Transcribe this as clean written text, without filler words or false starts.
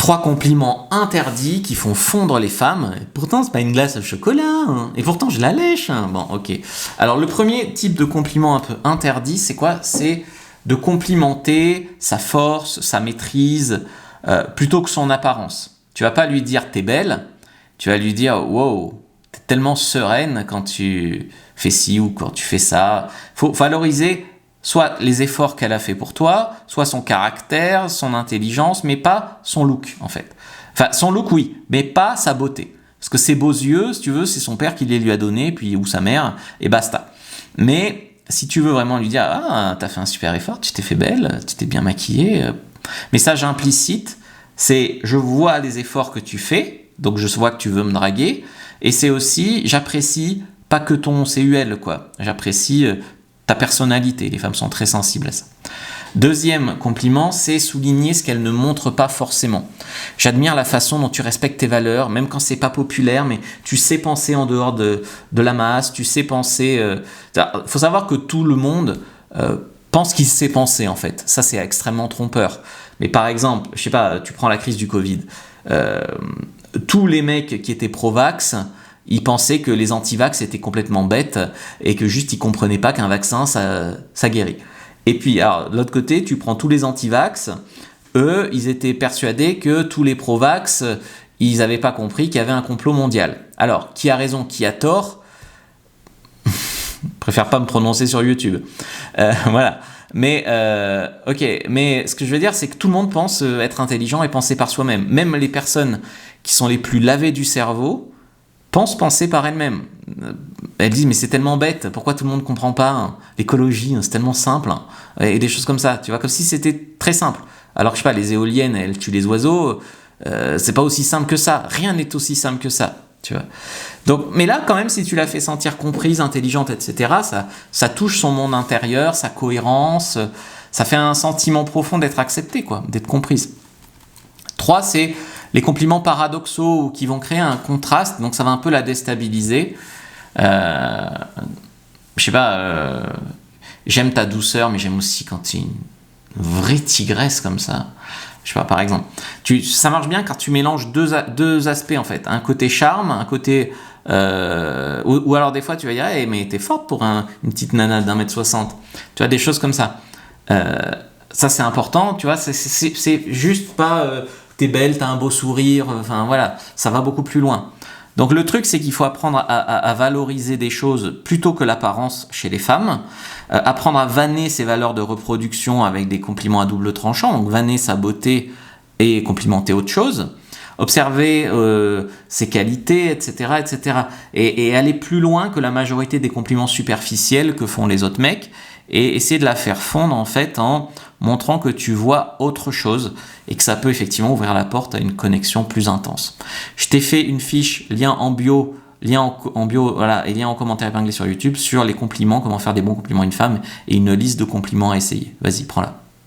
3 compliments interdits qui font fondre les femmes. Et pourtant, c'est pas une glace au chocolat. Hein. Et pourtant, je la lèche. Hein. Bon, ok. Alors, le premier type de compliment un peu interdit, c'est quoi? C'est de complimenter sa force, sa maîtrise, plutôt que son apparence. Tu vas pas lui dire t'es belle, tu vas lui dire wow, t'es tellement sereine quand tu fais ci ou quand tu fais ça. Faut valoriser soit les efforts qu'elle a fait pour toi, soit son caractère, son intelligence, mais pas son look en fait. Enfin, son look oui, mais pas sa beauté. Parce que ses beaux yeux, si tu veux, c'est son père qui les lui a donnés, puis ou sa mère, et basta. Mais si tu veux vraiment lui dire « Ah, t'as fait un super effort, tu t'es fait belle, tu t'es bien maquillée. » Message implicite, c'est « Je vois les efforts que tu fais, donc je vois que tu veux me draguer. » Et c'est aussi « J'apprécie pas que ton CUL, quoi. J'apprécie ta personnalité. » Les femmes sont très sensibles à ça. Deuxième compliment, c'est souligner ce qu'elles ne montrent pas forcément. J'admire la façon dont tu respectes tes valeurs, même quand c'est pas populaire, mais tu sais penser en dehors de la masse, tu sais penser... faut savoir que tout le monde pense qu'il sait penser, en fait. Ça, c'est extrêmement trompeur. Mais par exemple, je sais pas, tu prends la crise du Covid. Tous les mecs qui étaient pro-vax, ils pensaient que les anti-vax étaient complètement bêtes et que juste ils comprenaient pas qu'un vaccin, ça guérit. Et puis, alors, de l'autre côté, tu prends tous les anti-vax, eux, ils étaient persuadés que tous les pro-vax, ils n'avaient pas compris qu'il y avait un complot mondial. Alors, qui a raison, qui a tort? Je préfère pas me prononcer sur YouTube. Voilà. Mais, ok. Mais ce que je veux dire, c'est que tout le monde pense être intelligent et penser par soi-même. Même les personnes qui sont les plus lavées du cerveau pensent penser par elles-mêmes. Elles disent mais c'est tellement bête, pourquoi tout le monde ne comprend pas hein? L'écologie, hein, c'est tellement simple hein? Et des choses comme ça, tu vois, comme si c'était très simple. Alors que je sais pas, les éoliennes, elles tuent les oiseaux, c'est pas aussi simple que ça, rien n'est aussi simple que ça, tu vois. Donc, mais là quand même, si tu la fais sentir comprise, intelligente, etc., ça touche son monde intérieur, sa cohérence, ça fait un sentiment profond d'être acceptée, quoi, d'être comprise. 3, c'est les compliments paradoxaux ou qui vont créer un contraste, donc ça va un peu la déstabiliser. Je sais pas, j'aime ta douceur, mais j'aime aussi quand tu es une vraie tigresse comme ça. Je sais pas, par exemple. Ça marche bien quand tu mélanges deux aspects en fait. Un côté charme, un côté... ou alors des fois tu vas dire hey, mais t'es forte pour une petite nana d'1m60. Tu vois, des choses comme ça. Ça c'est important, tu vois, c'est juste pas... t'es belle, t'as un beau sourire, enfin voilà, ça va beaucoup plus loin. Donc le truc, c'est qu'il faut apprendre à valoriser des choses plutôt que l'apparence chez les femmes, apprendre à vanner ses valeurs de reproduction avec des compliments à double tranchant, donc vanner sa beauté et complimenter autre chose, observer ses qualités, etc., etc., et aller plus loin que la majorité des compliments superficiels que font les autres mecs, et essayer de la faire fondre en fait en montrant que tu vois autre chose et que ça peut effectivement ouvrir la porte à une connexion plus intense. Je t'ai fait une fiche, lien en bio, voilà, et lien en commentaire épinglé sur YouTube sur les compliments, comment faire des bons compliments à une femme et une liste de compliments à essayer. Vas-y, prends-la.